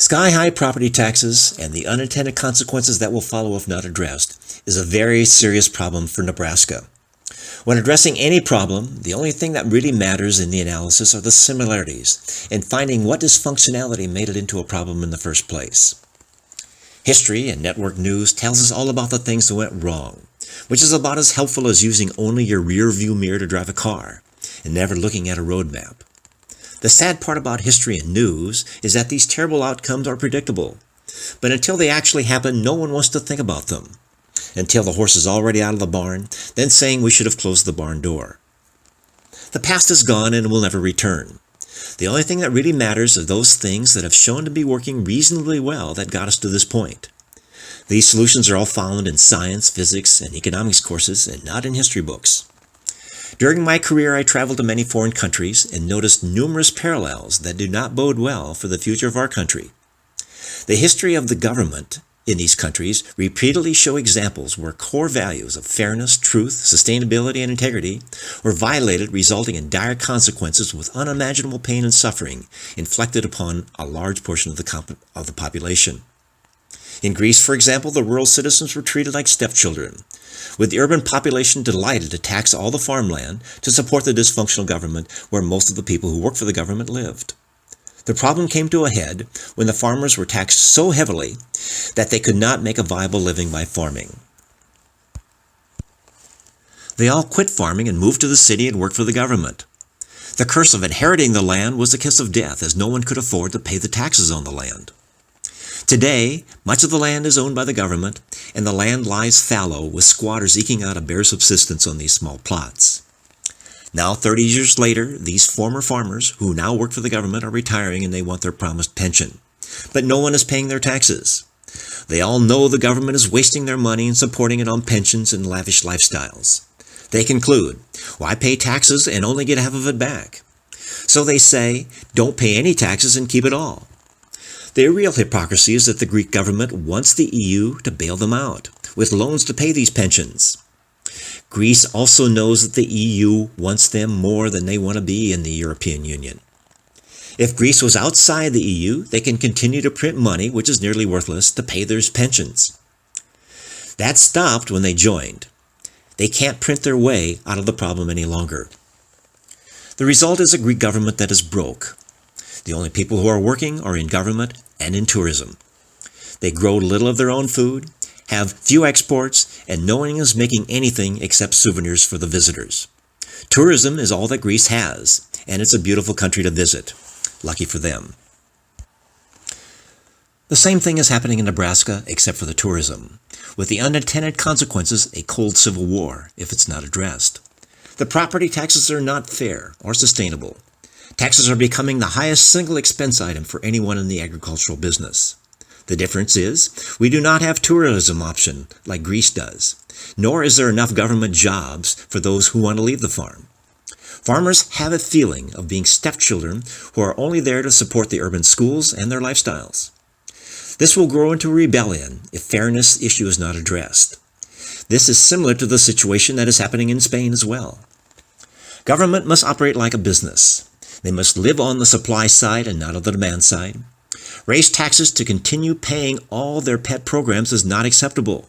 Sky-high property taxes and the unintended consequences that will follow if not addressed is a very serious problem for Nebraska. When addressing any problem, the only thing that really matters in the analysis are the similarities and finding what dysfunctionality made it into a problem in the first place. History and network news tells us all about the things that went wrong, which is about as helpful as using only your rear view mirror to drive a car and never looking at a road map. The sad part about history and news is that these terrible outcomes are predictable. But until they actually happen, no one wants to think about them. Until the horse is already out of the barn, then saying we should have closed the barn door. The past is gone and will never return. The only thing that really matters are those things that have shown to be working reasonably well that got us to this point. These solutions are all found in science, physics, and economics courses and not in history books. During my career, I traveled to many foreign countries and noticed numerous parallels that do not bode well for the future of our country. The history of the government in these countries repeatedly show examples where core values of fairness, truth, sustainability, and integrity were violated, resulting in dire consequences with unimaginable pain and suffering inflicted upon a large portion of the population. In Greece, for example, the rural citizens were treated like stepchildren, with the urban population delighted to tax all the farmland to support the dysfunctional government where most of the people who worked for the government lived. The problem came to a head when the farmers were taxed so heavily that they could not make a viable living by farming. They all quit farming and moved to the city and worked for the government. The curse of inheriting the land was the kiss of death, as no one could afford to pay the taxes on the land. Today, much of the land is owned by the government, and the land lies fallow with squatters eking out a bare subsistence on these small plots. Now, 30 years later, these former farmers who now work for the government are retiring and they want their promised pension. But no one is paying their taxes. They all know the government is wasting their money and supporting it on pensions and lavish lifestyles. They conclude, why pay taxes and only get half of it back? So they say, don't pay any taxes and keep it all. The real hypocrisy is that the Greek government wants the EU to bail them out, with loans to pay these pensions. Greece also knows that the EU wants them more than they want to be in the European Union. If Greece was outside the EU, they can continue to print money, which is nearly worthless, to pay their pensions. That stopped when they joined. They can't print their way out of the problem any longer. The result is a Greek government that is broke. The only people who are working are in government and in tourism. They grow little of their own food, have few exports, and no one is making anything except souvenirs for the visitors. Tourism is all that Greece has, and it's a beautiful country to visit. Lucky for them. The same thing is happening in Nebraska, except for the tourism, with the unintended consequences a cold civil war if it's not addressed. The property taxes are not fair or sustainable. Taxes are becoming the highest single expense item for anyone in the agricultural business. The difference is, we do not have tourism option like Greece does, nor is there enough government jobs for those who want to leave the farm. Farmers have a feeling of being stepchildren who are only there to support the urban schools and their lifestyles. This will grow into rebellion if fairness issue is not addressed. This is similar to the situation that is happening in Spain as well. Government must operate like a business. They must live on the supply side and not on the demand side. Raise taxes to continue paying all their pet programs is not acceptable.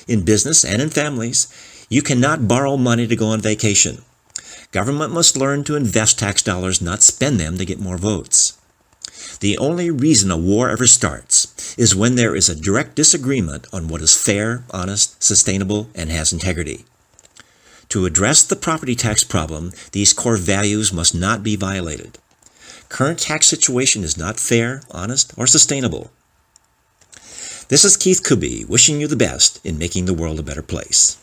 In business and in families, you cannot borrow money to go on vacation. Government must learn to invest tax dollars, not spend them to get more votes. The only reason a war ever starts is when there is a direct disagreement on what is fair, honest, sustainable, and has integrity. To address the property tax problem, these core values must not be violated. Current tax situation is not fair, honest, or sustainable. This is Kube wishing you the best in making the world a better place.